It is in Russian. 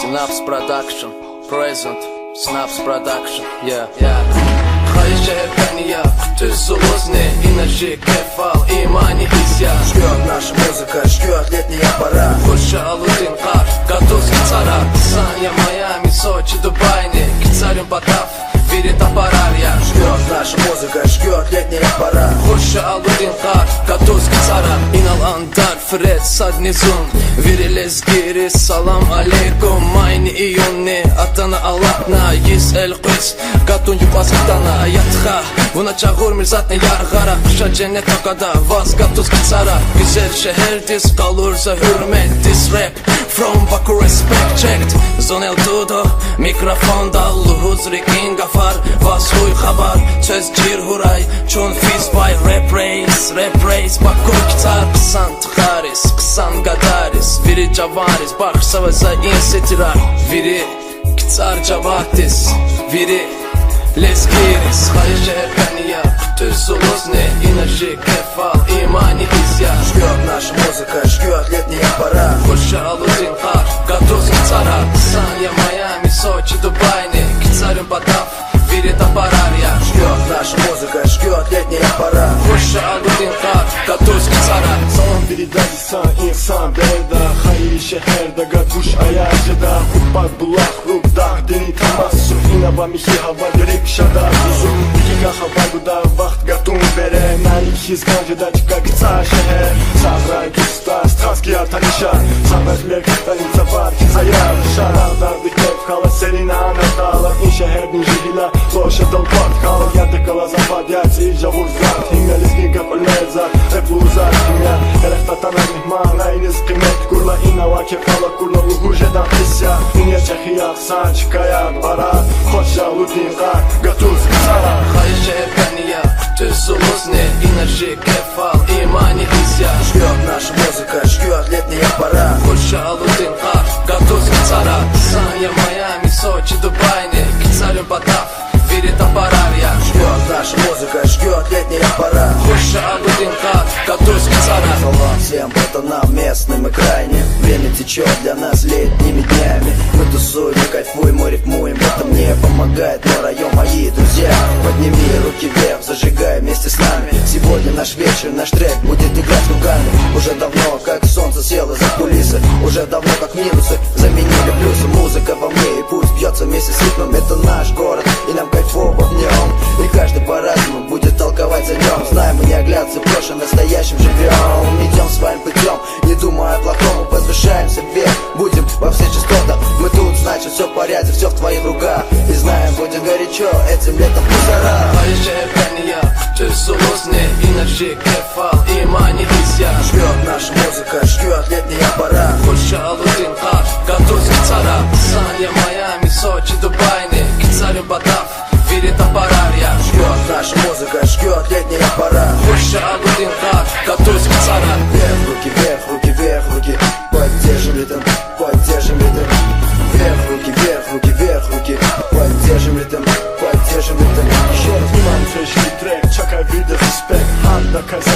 Synapse Production, present, Synapse Production, yeah. Хай жертвения, ты злостный, энергии, кефал, имани, изя. Ждет наша музыка, ждет летняя пора. Хушалудин кар, Готовский цара. Саня, Майами, Сочи, Дубайни, Кицарин, Батав, Вирит, Апарарья. Ждет наша музыка, ждет летняя пора. Хушалудин кар, Готовский цара. Инал Андар, Фред, Саднизун, Вирилес, Гирис, Салам алейкум. Майни, Июнни, Атана, Аллахна, Yiz, Эль-Куис, Гатун, Юпасхтана, Aятха, Vunacağur mirzatne yargara. Kışa cennet akada, Vazgatuzki tsara. Güzel şehirdiz, kalursa hürmet. This rap, from Baku respect checked. Zonel Dudo, mikrofonda Luhuz Rikin gafar, Vashuy khabar. Söz cir huray, çun fiz bay. Rap race, Baku kitar. Kısan tıkaris, kısan gadaris. Viri cavaris, bak savaza insetirar. Viri kitar cavatis, viri Les Giris, Хай жертвения, ты злостный, энергии, кефал, имани, изя. Ждет наша музыка, ждет летняя пора. Хушалудин кар, Готовский цара. Саня, Майами, Сочи, Дубайни, Кицарин, Батав, Вирит, Апарарья. Ждет наша музыка, ждет летняя пора. Хушалудин кар, Готовский цара. Salam biridasan insan belda. Hayır şehirde gatuş ayacıda. Hubbat bulak rubda deni tamassu. İnaba mihi hava görek şada uzun. İki hava guda vaxt gatun bere. Nalik hiz gancıda çıka kısa şehir. Savray küsta straski artanışa. Savrakler kıstalinca var ki zayar. Şarardardı kef kala serina anadala. İn şehirdin jihila loşa dalpat kala. Yadı kala zafadyat ilca vurzat. Hingalizki kapırlezat hep uzat kimya. Erektatan mihman ayniz kıymet. Kurla inava kefala kurla luhujedan hisya. İnye çehiyak san çıkayak para. Хушалудин кар, Готовский цара. Хай жертвения, ты злостный, энергии, кефал, имани, изя. Ждет наша музыка, ждет летняя пора. Хушалудин кар, Готовский цара. Саня, Майами, Сочи, Дубайни, Кицарин, Батав, Вирит, Апарарья. Ждет наша музыка, ждет летняя пора. Хушалудин кар, Готовский цара. Салам всем братанам местным и крайним. Время течет для нас летними днями. Мы тусуем, мы кайфуем, мы рифмуем. В этом мне помогает мой район, мои друзья. Подними руки вверх, зажигай вместе с нами. Сегодня наш вечер, наш трек будет играть руками. Уже давно, как солнце село за кулисы. Уже давно, как минусы заменили плюсы. Музыка во мне, и пусть бьется вместе с ритмом. Это наш город, и нам кайфово в нем. И каждый по-разному будет толковать о нем. Знаем, мы не оглядываться в прошлом, настоящим живем. Идем своим путем, не думая о плохом. Возвышаемся вверх, будем во всех частотах. Мы тут, значит, все в порядке, все в твоих руках. И знаем, будет горячо этим летом мусора. Хай жертвения, ты злостный, энергии, кефал, имани, изя. Ждет наша музыка, ждет летняя пора. Хушалудин кар, Готовский цара. Саня, Майами, Сочи, Дубайни, Кицарин, Батав, Вирит, Апарарья. Ждет наша музыка, ждет летняя пора. Хушалудин кар, Готовский цара. Вверх, руки вверх, руки. Поддержим ритм, поддержим ритм. Вверх, руки. Поддержим ритм, поддержим ритм. Еще раз внимание, фрешный трек, чакай виды респект. Анда каза